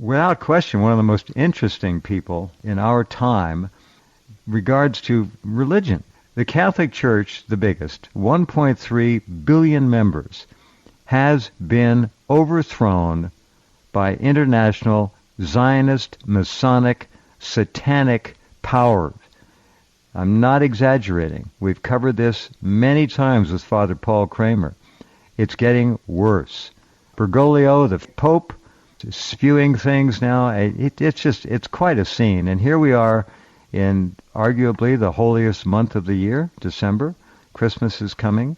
without question, one of the most interesting people in our time regards to religion. The Catholic Church, the biggest, 1.3 billion members, has been overthrown by international Zionist, Masonic, satanic powers. I'm not exaggerating. We've covered this many times with Father Paul Kramer. It's getting worse. Bergoglio, the Pope, is spewing things now. It's quite a scene. And here we are in arguably the holiest month of the year, December. Christmas is coming.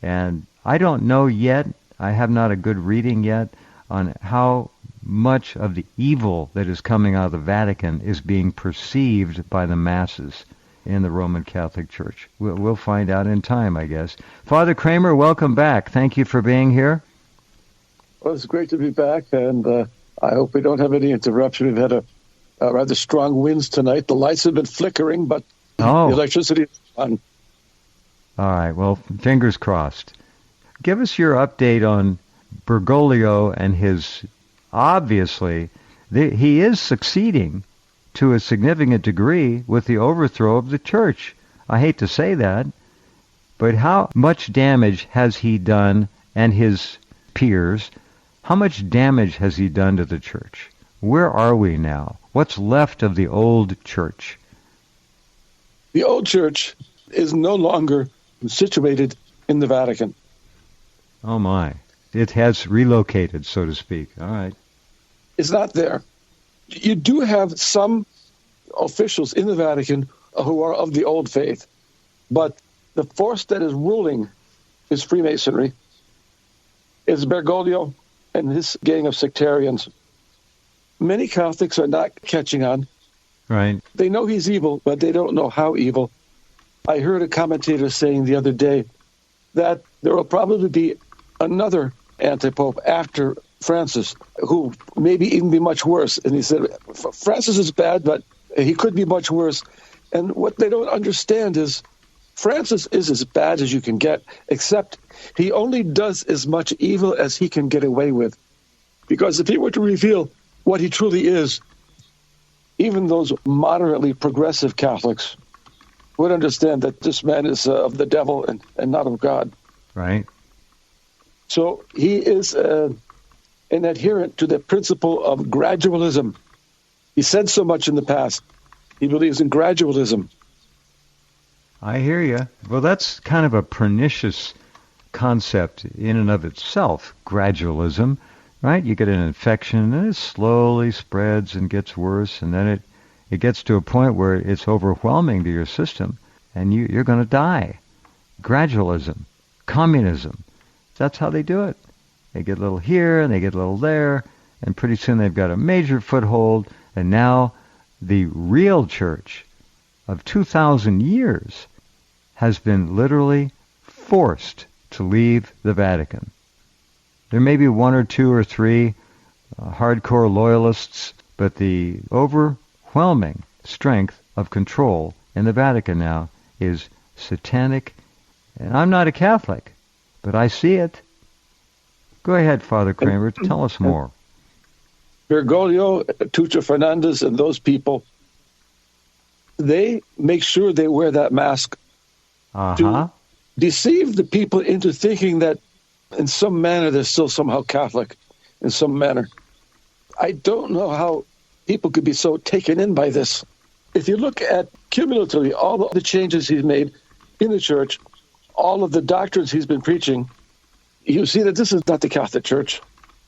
And I don't know yet, I have not a good reading yet, on how much of the evil that is coming out of the Vatican is being perceived by the masses in the Roman Catholic Church. We'll find out in time, I guess. Father Kramer, welcome back. Thank you for being here. Well, it's great to be back, and I hope we don't have any interruption. We've had a rather strong winds tonight. The lights have been flickering, but the electricity is on. All right, well, fingers crossed. Give us your update on Bergoglio and his, obviously, he is succeeding to a significant degree with the overthrow of the church. I hate to say that, but how much damage has he done, and his peers, how much damage has he done to the church? Where are we now? What's left of the old church? The old church is no longer situated in the Vatican. Oh my. It has relocated, so to speak. All right. It's not there. You do have some officials in the Vatican who are of the old faith, but the force that is ruling is Freemasonry, is Bergoglio and his gang of sectarians. Many Catholics are not catching on. Right. They know he's evil, but they don't know how evil. I heard a commentator saying the other day that there will probably be another anti-pope after Francis, who maybe even be much worse. And he said, Francis is bad, but he could be much worse. And what they don't understand is Francis is as bad as you can get, except he only does as much evil as he can get away with. Because if he were to reveal what he truly is, even those moderately progressive Catholics would understand that this man is of the devil and not of God. Right. So he is an adherent to the principle of gradualism. He said so much in the past. He believes in gradualism. I hear you. Well, that's kind of a pernicious concept in and of itself, gradualism, right? You get an infection, and it slowly spreads and gets worse, and then it gets to a point where it's overwhelming to your system, and you're going to die. Gradualism, communism, that's how they do it. They get a little here, and they get a little there, and pretty soon they've got a major foothold, and now the real church of 2,000 years has been literally forced to leave the Vatican. There may be one or two or three hardcore loyalists, but the overwhelming strength of control in the Vatican now is satanic. And I'm not a Catholic, but I see it. Go ahead, Father Kramer. Tell us more. Bergoglio, Tuccio Fernandez, and those people, they make sure they wear that mask to deceive the people into thinking that in some manner they're still somehow Catholic, in some manner. I don't know how people could be so taken in by this. If you look at cumulatively all the changes he's made in the church, all of the doctrines he's been preaching, you see that this is not the Catholic Church,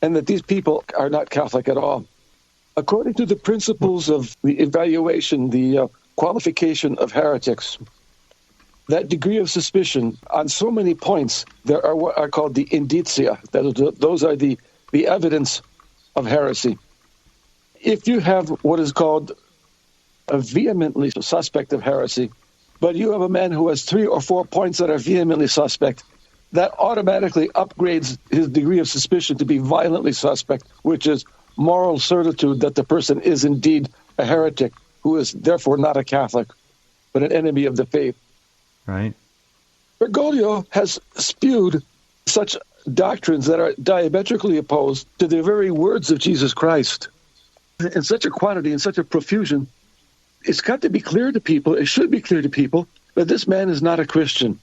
and that these people are not Catholic at all. According to the principles of the evaluation, the qualification of heretics, that degree of suspicion on so many points, there are what are called the indicia. Those are the evidence of heresy. If you have what is called a vehemently suspect of heresy, but you have a man who has 3 or 4 points that are vehemently suspect, that automatically upgrades his degree of suspicion to be violently suspect, which is moral certitude that the person is indeed a heretic, who is therefore not a Catholic, but an enemy of the faith. Right. Bergoglio has spewed such doctrines that are diametrically opposed to the very words of Jesus Christ. in such a quantity, in such a profusion, it's got to be clear to people, it should be clear to people, that this man is not a Christian.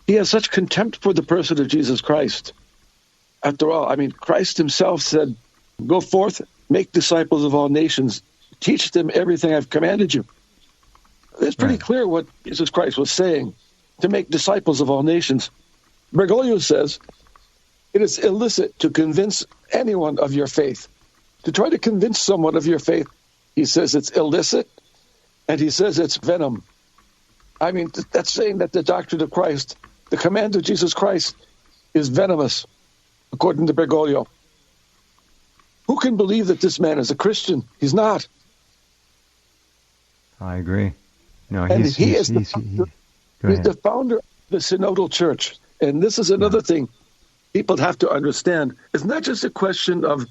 He has such contempt for the person of Jesus Christ. After all, I mean, Christ himself said, "Go forth, make disciples of all nations, teach them everything I've commanded you." It's pretty clear what Jesus Christ was saying, to make disciples of all nations. Bergoglio says, it is illicit to convince anyone of your faith. To try to convince someone of your faith, he says it's illicit, and he says it's venom. I mean, that's saying that the doctrine of Christ, the command of Jesus Christ, is venomous, according to Bergoglio. Who can believe that this man is a Christian? He's not. I agree. No, he's the founder of the Synodal Church. And this is another thing people have to understand. It's not just a question of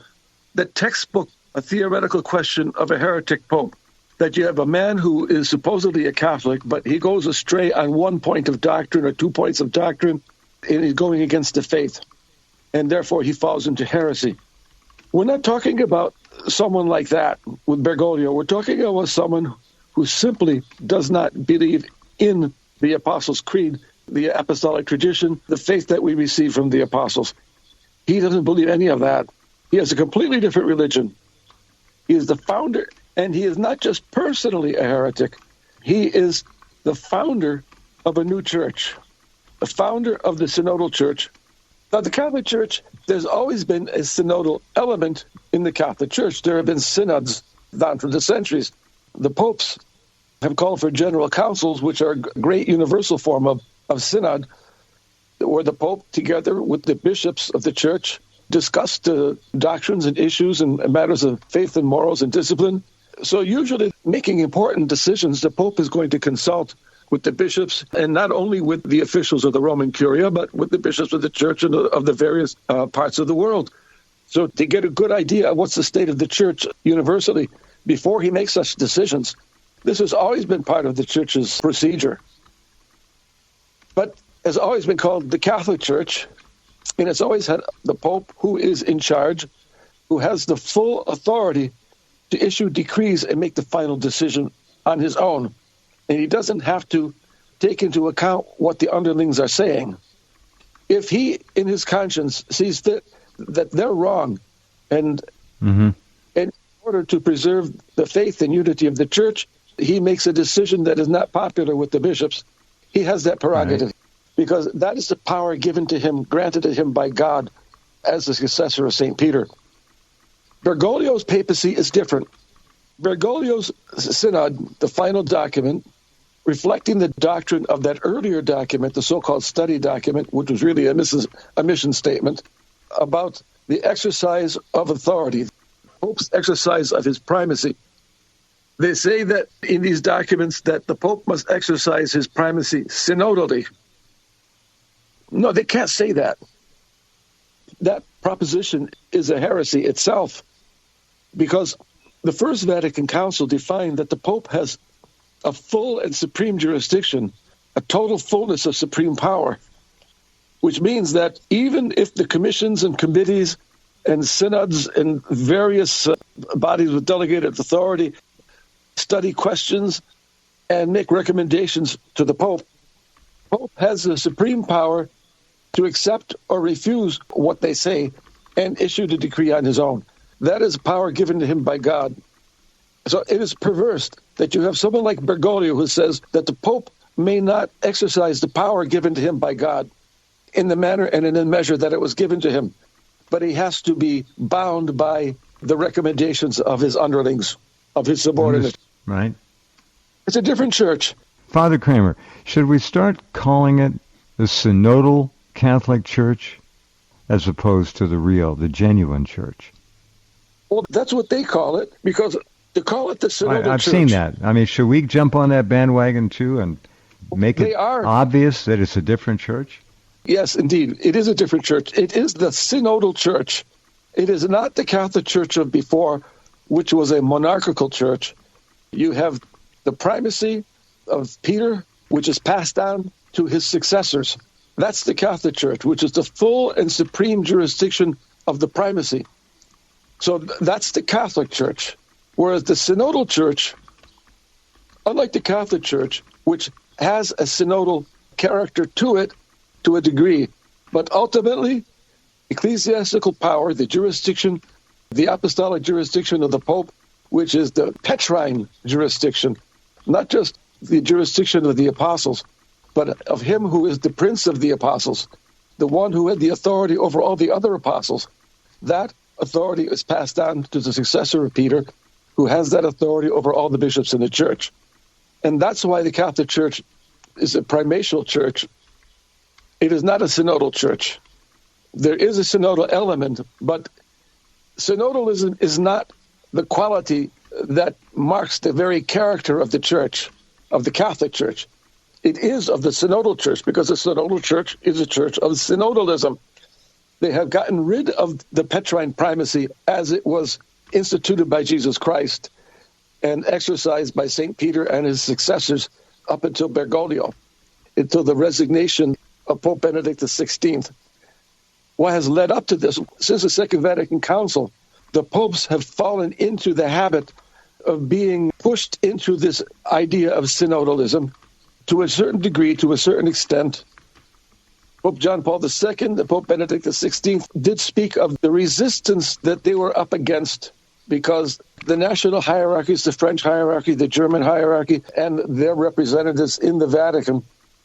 the textbook, a theoretical question of a heretic pope, that you have a man who is supposedly a Catholic, but he goes astray on one point of doctrine or 2 points of doctrine, and he's going against the faith. And therefore he falls into heresy. We're not talking about someone like that with Bergoglio. We're talking about someone who simply does not believe in the Apostles' Creed, the apostolic tradition, the faith that we receive from the apostles. He doesn't believe any of that. He has a completely different religion. He is the founder, and he is not just personally a heretic. He is the founder of a new church, the founder of the Synodal Church. Now, the Catholic Church, there's always been a synodal element in the Catholic Church. There have been synods down through the centuries. The popes have called for general councils, which are a great universal form of synod, where the pope, together with the bishops of the church, discussed doctrines and issues and matters of faith and morals and discipline. So usually making important decisions, the pope is going to consult with the bishops, and not only with the officials of the Roman Curia, but with the bishops of the church and of the various parts of the world. So to get a good idea of what's the state of the church universally before he makes such decisions, this has always been part of the church's procedure. But has always been called the Catholic Church, and it's always had the Pope who is in charge, who has the full authority to issue decrees and make the final decision on his own. And he doesn't have to take into account what the underlings are saying. If he, in his conscience, sees fit that they're wrong, and in order to preserve the faith and unity of the church, he makes a decision that is not popular with the bishops. He has that prerogative, because that is the power given to him, granted to him by God as the successor of St. Peter. Bergoglio's papacy is different. Bergoglio's synod, the final document, reflecting the doctrine of that earlier document, the so-called study document, which was really a mission statement, about the exercise of authority, the Pope's exercise of his primacy. They say that in these documents that the Pope must exercise his primacy synodally. No, they can't say that. That proposition is a heresy itself, because the First Vatican Council defined that the Pope has a full and supreme jurisdiction, a total fullness of supreme power, which means that even if the commissions and committees and synods and various bodies with delegated authority study questions and make recommendations to the Pope, the Pope has the supreme power to accept or refuse what they say and issue the decree on his own. That is power given to him by God. So it is perverse that you have someone like Bergoglio who says that the Pope may not exercise the power given to him by God in the manner and in the measure that it was given to him, but he has to be bound by the recommendations of his underlings, of his subordinates. Right. It's a different church. Father Kramer, should we start calling it the Synodal Catholic Church as opposed to the genuine church? Well, that's what they call it, because to call it the Synodal Church... I've seen that. I mean, should we jump on that bandwagon too and make it obvious that it's a different church? Yes, indeed. It is a different church. It is the Synodal Church. It is not the Catholic Church of before, which was a monarchical church. You have the primacy of Peter, which is passed down to his successors. That's the Catholic Church, which is the full and supreme jurisdiction of the primacy. So that's the Catholic Church. Whereas the Synodal Church, unlike the Catholic Church, which has a synodal character to it to a degree, but ultimately, ecclesiastical power, the jurisdiction, the apostolic jurisdiction of the Pope, which is the Petrine jurisdiction, not just the jurisdiction of the apostles, but of him who is the prince of the apostles, the one who had the authority over all the other apostles. That authority is passed on to the successor of Peter, who has that authority over all the bishops in the church. And that's why the Catholic Church is a primatial church. It is not a synodal church. There is a synodal element, but synodalism is not the quality that marks the very character of the church, of the Catholic Church. It is of the synodal church, because the synodal church is a church of synodalism. They have gotten rid of the Petrine primacy as it was instituted by Jesus Christ and exercised by St. Peter and his successors up until Bergoglio, until the resignation of Pope Benedict XVI. What has led up to this, since the Second Vatican Council, the popes have fallen into the habit of being pushed into this idea of synodalism to a certain degree, to a certain extent. Pope John Paul II and Pope Benedict XVI did speak of the resistance that they were up against, because the national hierarchies, the French hierarchy, the German hierarchy, and their representatives in the Vatican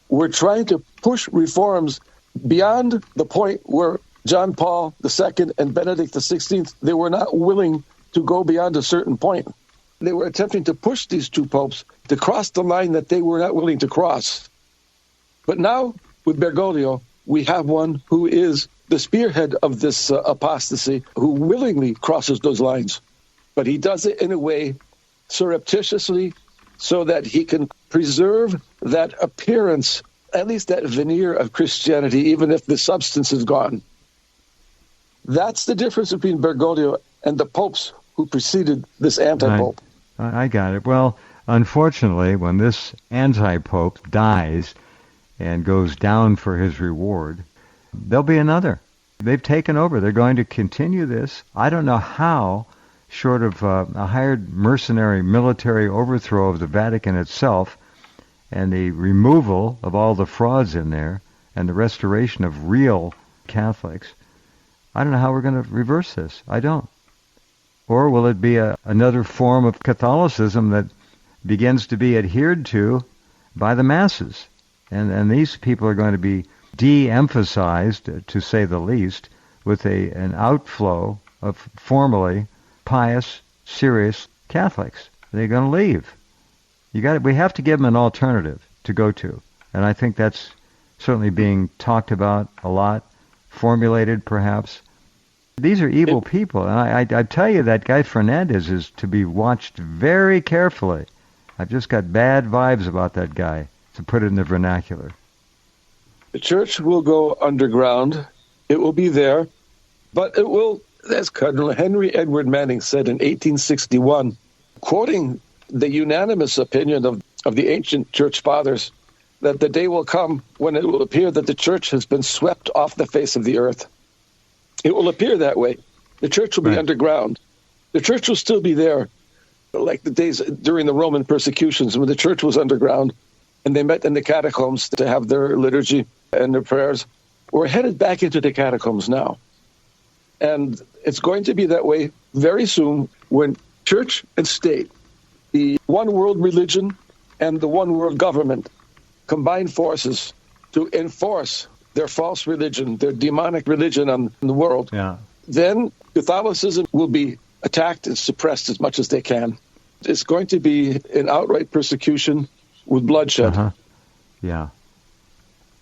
were trying to push reforms beyond the point where John Paul II and Benedict XVI, they were not willing to go beyond a certain point. They were attempting to push these two popes to cross the line that they were not willing to cross. But now, with Bergoglio, we have one who is the spearhead of this apostasy, who willingly crosses those lines. But he does it in a way surreptitiously so that he can preserve that appearance, at least that veneer of Christianity, even if the substance is gone. That's the difference between Bergoglio and the popes who preceded this anti-pope. I got it. Well, unfortunately, when this anti-pope dies and goes down for his reward, there'll be another. They've taken over. They're going to continue this. I don't know how, short of a hired mercenary military overthrow of the Vatican itself and the removal of all the frauds in there and the restoration of real Catholics, I don't know how we're going to reverse this. I don't. Or will it be another form of Catholicism that begins to be adhered to by the masses? And these people are going to be de-emphasized, to say the least, with an outflow of formally pious, serious Catholics. They're going to leave. We have to give them an alternative to go to. And I think that's certainly being talked about a lot, formulated perhaps. These are evil people, and I tell you, that guy Fernandez is to be watched very carefully. I've just got bad vibes about that guy, to put it in the vernacular. The church will go underground. It will be there, but it will, as Cardinal Henry Edward Manning said in 1861, quoting the unanimous opinion of the ancient church fathers, that the day will come when it will appear that the church has been swept off the face of the earth. It will appear that way. The church will be underground. The church will still be there, like the days during the Roman persecutions when the church was underground and they met in the catacombs to have their liturgy and their prayers. We're headed back into the catacombs now. And it's going to be that way very soon when church and state, the one world religion and the one world government, combine forces to enforce their false religion, their demonic religion on the world, then Catholicism will be attacked and suppressed as much as they can. It's going to be an outright persecution with bloodshed. Yeah.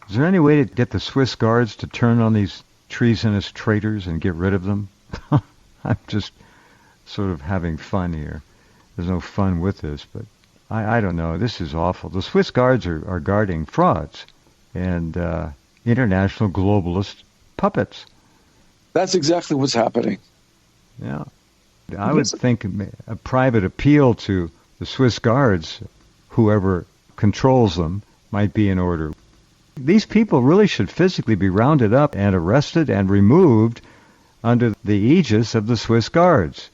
Is there any way to get the Swiss guards to turn on these treasonous traitors and get rid of them? I'm just sort of having fun here. There's no fun with this, but I don't know. This is awful. The Swiss guards are guarding frauds and international globalist puppets. That's exactly what's happening. Yeah. I would think a private appeal to the Swiss guards, whoever controls them, might be in order. These people really should physically be rounded up and arrested and removed under the aegis of the Swiss guards.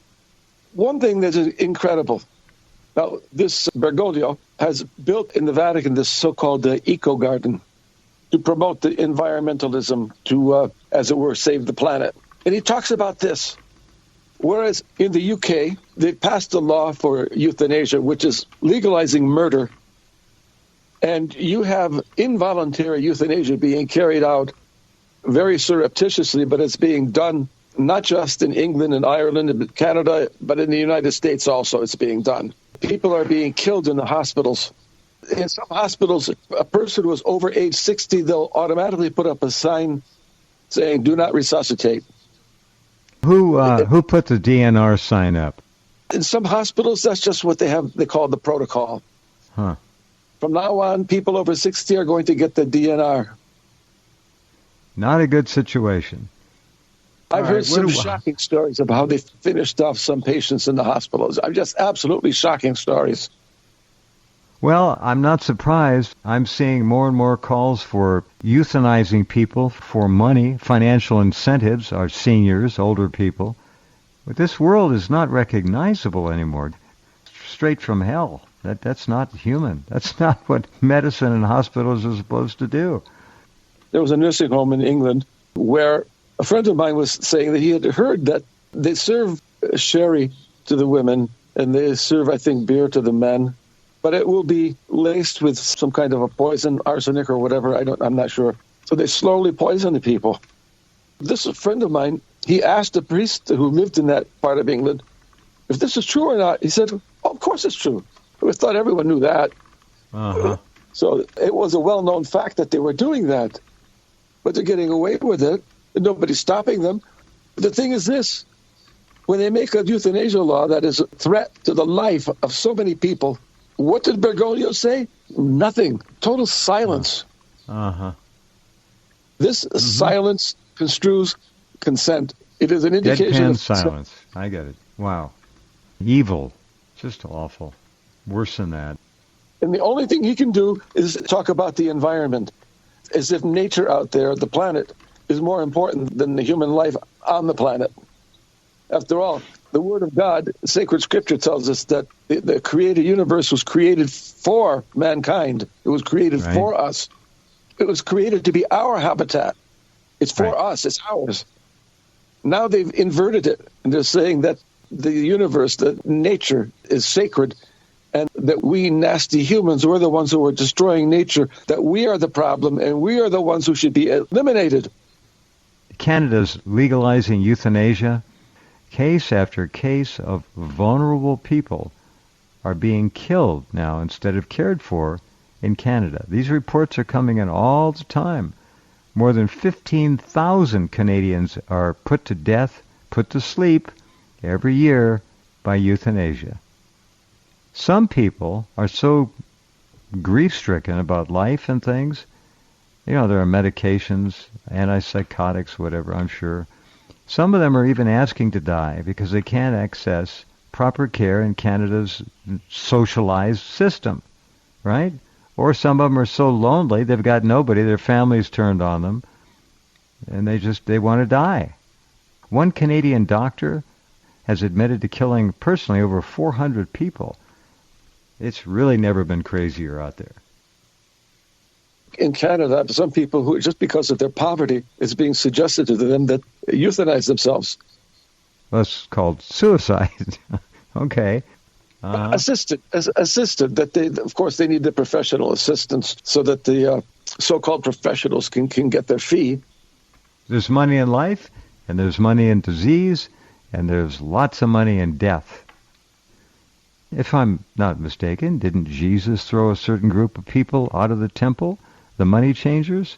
one thing that is incredible. Now, this Bergoglio has built in the Vatican this so-called eco garden to promote the environmentalism, to, as it were, save the planet. And he talks about this. Whereas in the UK, they passed a law for euthanasia, which is legalizing murder. And you have involuntary euthanasia being carried out very surreptitiously, but it's being done not just in England and Ireland and Canada, but in the United States also it's being done. People are being killed in the hospitals. In some hospitals, a person who is over age 60, they'll automatically put up a sign saying, "Do not resuscitate." Who put the DNR sign up? In some hospitals, that's just what they have. They call the protocol. Huh. From now on, people over 60 are going to get the DNR. Not a good situation. I've heard some shocking stories about how they finished off some patients in the hospitals. I'm just absolutely shocking stories. Well, I'm not surprised. I'm seeing more and more calls for euthanizing people for money, financial incentives, our seniors, older people. But this world is not recognizable anymore. Straight from hell. That's not human. That's not what medicine and hospitals are supposed to do. There was a nursing home in England where a friend of mine was saying that he had heard that they serve sherry to the women and they serve, I think, beer to the men, but it will be laced with some kind of a poison, arsenic or whatever. I'm not sure. So they slowly poison the people. This friend of mine, he asked a priest who lived in that part of England if this is true or not. He said, "Oh, of course it's true." I thought everyone knew that. Uh-huh. So it was a well-known fact that they were doing that. But they're getting away with it. And nobody's stopping them. The thing is this. When they make a euthanasia law that is a threat to the life of so many people, what did Bergoglio say? Nothing. Total silence. Uh-huh. This silence construes consent. It is an indication of silence. I get it. Wow. Evil. Just awful. Worse than that. And the only thing he can do is talk about the environment, as if nature out there, the planet, is more important than the human life on the planet. After all, the Word of God, sacred Scripture tells us that the created universe was created for mankind. It was created for us. It was created to be our habitat. It's for us. It's ours. Now they've inverted it, and they're saying that the universe, that nature, is sacred, and that we nasty humans, we're the ones who are destroying nature, that we are the problem, and we are the ones who should be eliminated. Canada's legalizing euthanasia. Case after case of vulnerable people are being killed now instead of cared for in Canada. These reports are coming in all the time. More than 15,000 Canadians are put to death, put to sleep every year by euthanasia. Some people are so grief-stricken about life and things. You know, there are medications, antipsychotics, whatever, I'm sure. Some of them are even asking to die because they can't access proper care in Canada's socialized system, right? Or some of them are so lonely, they've got nobody, their family's turned on them, and they want to die. One Canadian doctor has admitted to killing personally over 400 people. It's really never been crazier out there. In Canada, some people who, just because of their poverty, it's being suggested to them that euthanize themselves. That's called suicide. Okay. Assisted. That they, of course, they need the professional assistance so that the so-called professionals can get their fee. There's money in life, and there's money in disease, and there's lots of money in death. If I'm not mistaken, didn't Jesus throw a certain group of people out of the temple, the money changers?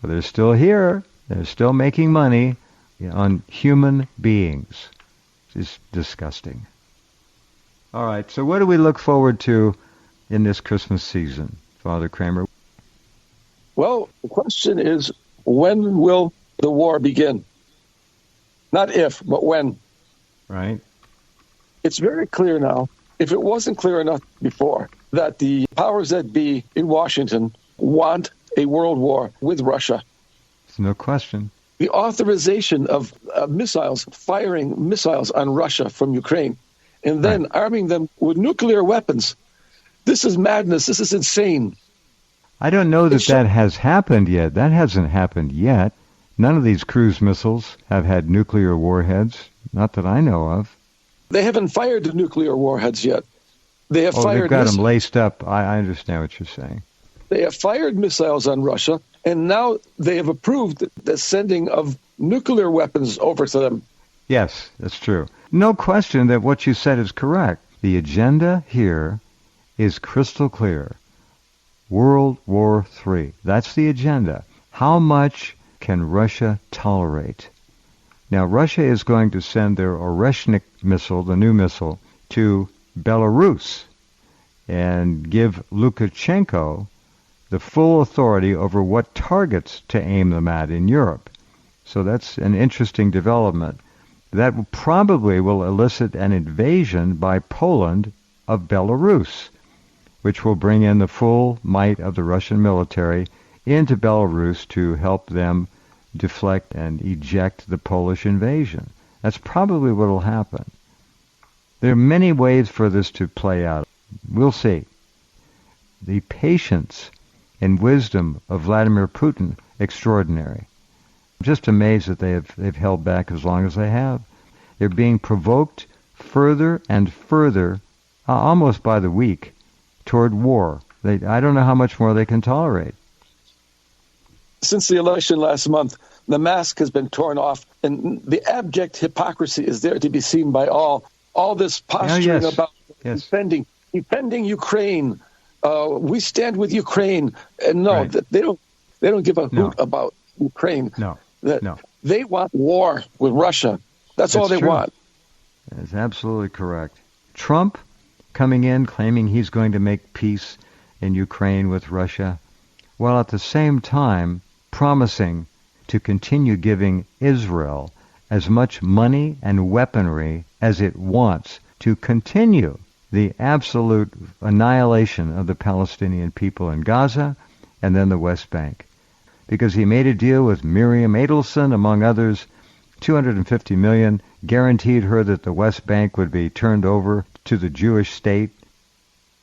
Well, they're still here. They're still making money on human beings. It's disgusting. All right, so what do we look forward to in this Christmas season, Father Kramer? Well, the question is, when will the war begin? Not if, but when. Right. It's very clear now, if it wasn't clear enough before, that the powers that be in Washington want a world war with Russia. There's no question. The authorization of missiles, firing missiles on Russia from Ukraine, and then arming them with nuclear weapons. This is madness. This is insane. I don't know that that has happened yet. That hasn't happened yet. None of these cruise missiles have had nuclear warheads, not that I know of. They haven't fired the nuclear warheads yet. They have fired they've got them laced up. I understand what you're saying. They have fired missiles on Russia, and now they have approved the sending of nuclear weapons over to them. Yes, that's true. No question that what you said is correct. The agenda here is crystal clear. World War III. That's the agenda. How much can Russia tolerate? Now, Russia is going to send their Oreshnik missile, the new missile, to Belarus and give Lukashenko the full authority over what targets to aim them at in Europe. So that's an interesting development. That probably will elicit an invasion by Poland of Belarus, which will bring in the full might of the Russian military into Belarus to help them deflect and eject the Polish invasion. That's probably what will happen. There are many ways for this to play out. We'll see. The patience and wisdom of Vladimir Putin, extraordinary. I'm just amazed that they've held back as long as they have. They're being provoked further and further, almost by the week, toward war. I don't know how much more they can tolerate. Since the election last month, the mask has been torn off, and the abject hypocrisy is there to be seen by all. All this posturing about defending Ukraine. We stand with Ukraine, and they don't give a hoot about Ukraine. No. They want war with Russia. That's all they want. That's absolutely correct. Trump coming in claiming he's going to make peace in Ukraine with Russia, while at the same time promising to continue giving Israel as much money and weaponry as it wants to continue the absolute annihilation of the Palestinian people in Gaza and then the West Bank. Because he made a deal with Marion, among others, $250 million, guaranteed her that the West Bank would be turned over to the Jewish state.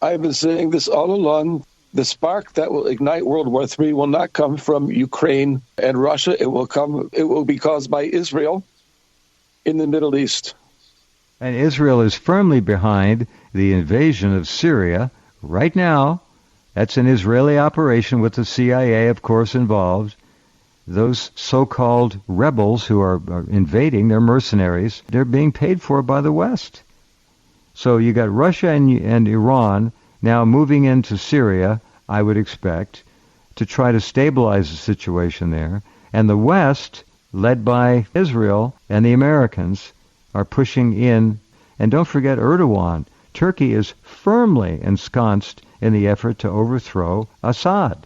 I've been saying this all along. The spark that will ignite World War III will not come from Ukraine and Russia. It will be caused by Israel in the Middle East. And Israel is firmly behind the invasion of Syria right now. That's an Israeli operation with the CIA, of course, involved. Those so-called rebels who are invading, they're mercenaries, they're being paid for by the West. So you got Russia and Iran now moving into Syria, I would expect, to try to stabilize the situation there. And the West, led by Israel and the Americans, are pushing in. And don't forget Erdogan. Turkey is firmly ensconced in the effort to overthrow Assad.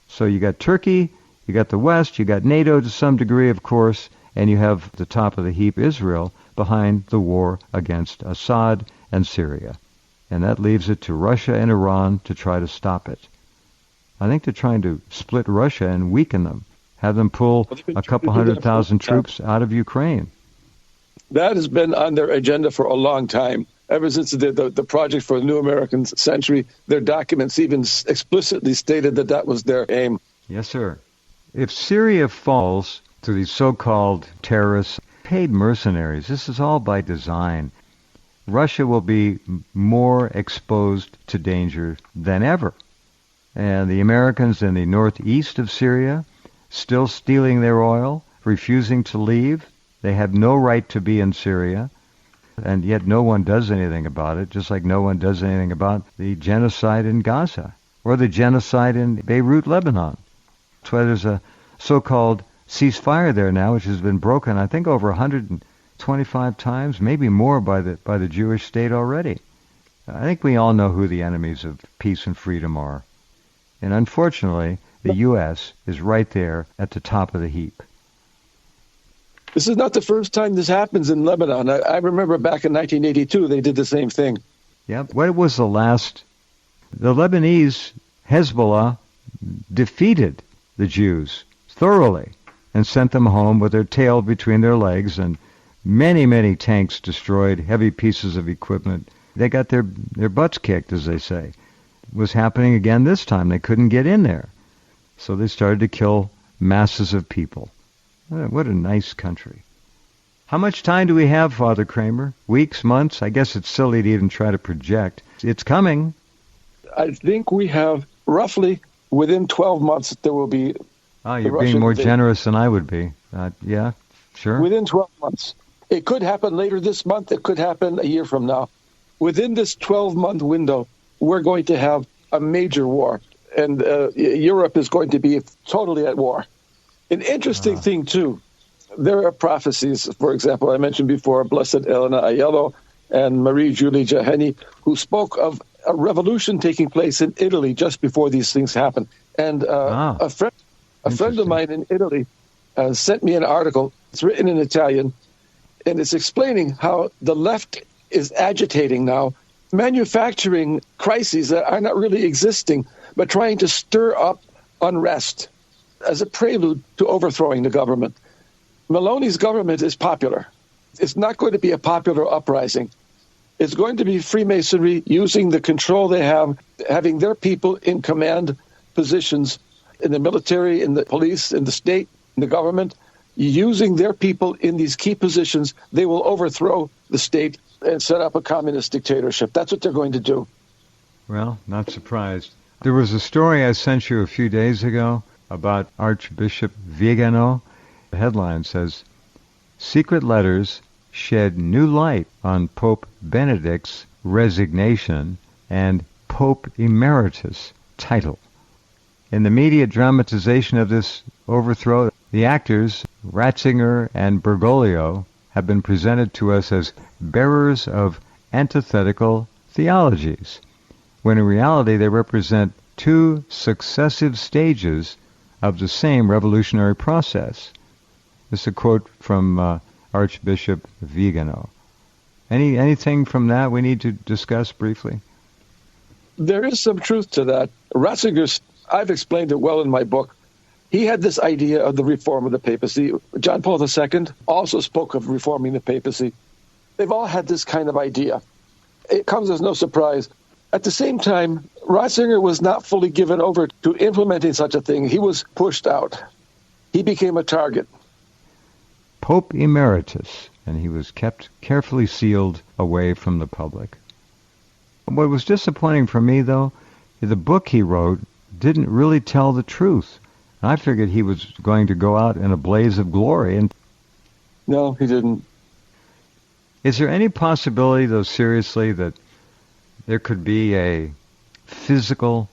So you got Turkey, you got the West, you got NATO to some degree, of course, and you have the top of the heap, Israel, behind the war against Assad and Syria. And that leaves it to Russia and Iran to try to stop it. I think they're trying to split Russia and weaken them, have them pull a couple 100,000 troops out of Ukraine. That has been on their agenda for a long time. Ever since the Project for the New American Century, their documents even explicitly stated that was their aim. Yes, sir. If Syria falls to these so-called terrorists, paid mercenaries, this is all by design, Russia will be more exposed to danger than ever. And the Americans in the northeast of Syria, still stealing their oil, refusing to leave. They have no right to be in Syria, and yet no one does anything about it, just like no one does anything about the genocide in Gaza or the genocide in Beirut, Lebanon. That's why there's a so-called ceasefire there now, which has been broken, I think, over 125 times, maybe more by the Jewish state already. I think we all know who the enemies of peace and freedom are. And unfortunately, the U.S. is right there at the top of the heap. This is not the first time this happens in Lebanon. I remember back in 1982, they did the same thing. Yep. What was the last? The Lebanese Hezbollah defeated the Jews thoroughly and sent them home with their tail between their legs and Many, many tanks destroyed, heavy pieces of equipment. They got their butts kicked, as they say. It was happening again this time. They couldn't get in there. So they started to kill masses of people. What a nice country. How much time do we have, Father Kramer? Weeks, months? I guess it's silly to even try to project. It's coming. I think we have roughly within 12 months there will be... Oh, you're being more generous than I would be. Yeah, sure. Within 12 months. It could happen later this month. It could happen a year from now. Within this 12-month window, we're going to have a major war. And Europe is going to be totally at war. An interesting thing, too, there are prophecies. For example, I mentioned before Blessed Elena Aiello and Marie-Julie Jahenny, who spoke of a revolution taking place in Italy just before these things happened. And a friend of mine in Italy sent me an article. It's written in Italian, and it's explaining how the left is agitating now, manufacturing crises that are not really existing, but trying to stir up unrest as a prelude to overthrowing the government. Meloni's government is popular. It's not going to be a popular uprising. It's going to be Freemasonry using the control they have, having their people in command positions in the military, in the police, in the state, in the government. Using their people in these key positions, they will overthrow the state and set up a communist dictatorship. That's what they're going to do. Well, not surprised. There was a story I sent you a few days ago about Archbishop Vigano. The headline says, "Secret letters shed new light on Pope Benedict's resignation and Pope Emeritus title." In the media dramatization of this overthrow, the actors, Ratzinger and Bergoglio, have been presented to us as bearers of antithetical theologies, when in reality they represent two successive stages of the same revolutionary process. This is a quote from Archbishop Vigano. Anything from that we need to discuss briefly? There is some truth to that. Ratzinger, I've explained it well in my book. He had this idea of the reform of the papacy. John Paul II also spoke of reforming the papacy. They've all had this kind of idea. It comes as no surprise. At the same time, Ratzinger was not fully given over to implementing such a thing. He was pushed out. He became a target. Pope Emeritus, and he was kept carefully sealed away from the public. What was disappointing for me, though, the book he wrote didn't really tell the truth. I figured he was going to go out in a blaze of glory. And no, he didn't. Is there any possibility, though, seriously, that there could be a physical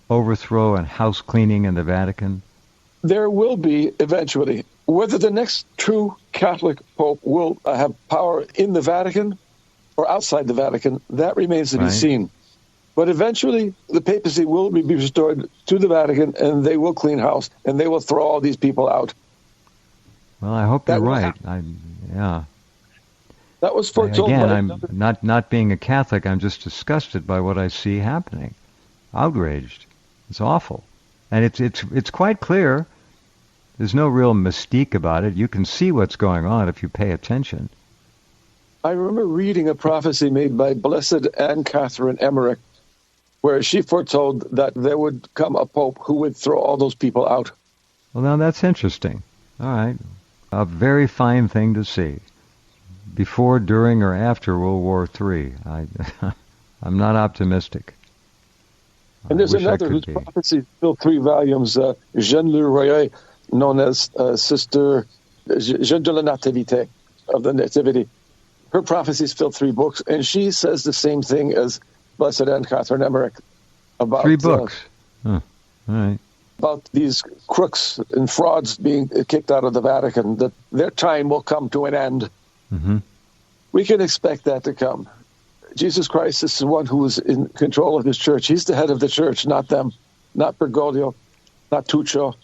overthrow and house cleaning in the Vatican? There will be eventually. Whether the next true Catholic Pope will have power in the Vatican or outside the Vatican, that remains to be seen. But eventually, the papacy will be restored to the Vatican, and they will clean house, and they will throw all these people out. Well, I hope you're right. Yeah. That was foretold. Again, I'm not being a Catholic. I'm just disgusted by what I see happening. Outraged. It's awful, and it's quite clear. There's no real mystique about it. You can see what's going on if you pay attention. I remember reading a prophecy made by Blessed Anne Catherine Emmerich, where she foretold that there would come a pope who would throw all those people out. Well, now that's interesting. All right. A very fine thing to see. Before, during, or after World War III. I'm not optimistic. And there's another whose prophecy filled 3 volumes, Jeanne Le Royer, known as Sister Jeanne de la Nativité, of the Nativity. Her prophecies filled 3 books, and she says the same thing as Blessed Anne Catherine Emmerich about 3 books. All right. About these crooks and frauds being kicked out of the Vatican, that their time will come to an end. Mm-hmm. We can expect that to come. Jesus Christ is the one who is in control of his church. He's the head of the church, not them, not Bergoglio, not Tuccio.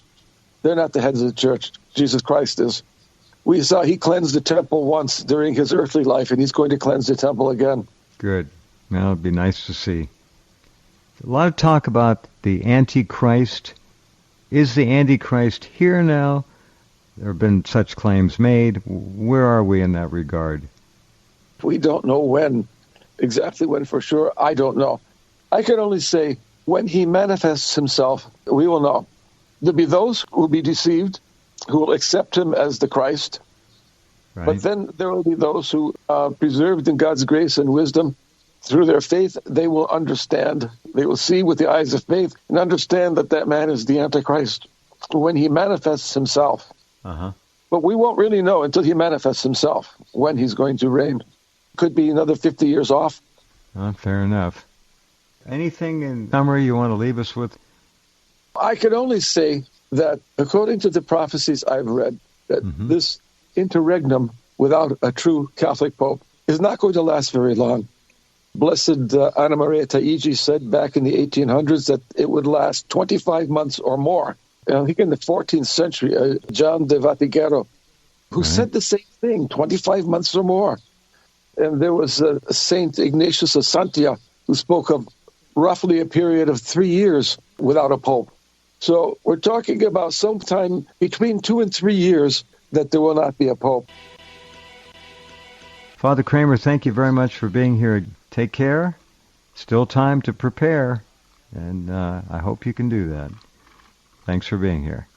They're not the heads of the church. Jesus Christ is. We saw he cleansed the temple once during his earthly life, and he's going to cleanse the temple again. Good. Well, it'd be nice to see. A lot of talk about the Antichrist. Is the Antichrist here now, There have been such claims made. Where are we in that regard? We don't know when, exactly when for sure, I don't know. I can only say when he manifests himself, we will know. There'll be those who will be deceived, who will accept him as the Christ. Right. But then there will be those who are preserved in God's grace and wisdom. Through their faith, they will understand. They will see with the eyes of faith and understand that that man is the Antichrist when he manifests himself. Uh-huh. But we won't really know until he manifests himself when he's going to reign. Could be another 50 years off. Fair enough. Anything in summary you want to leave us with? I can only say that according to the prophecies I've read, that this interregnum without a true Catholic Pope is not going to last very long. Blessed Anna Maria Taigi said back in the 1800s that it would last 25 months or more. I think in the 14th century, John de Vatigero, who said the same thing, 25 months or more. And there was Saint Ignatius of Santia, who spoke of roughly a period of 3 years without a pope. So we're talking about sometime between 2 and 3 years that there will not be a pope. Father Kramer, thank you very much for being here. Take care. Still time to prepare, and I hope you can do that. Thanks for being here.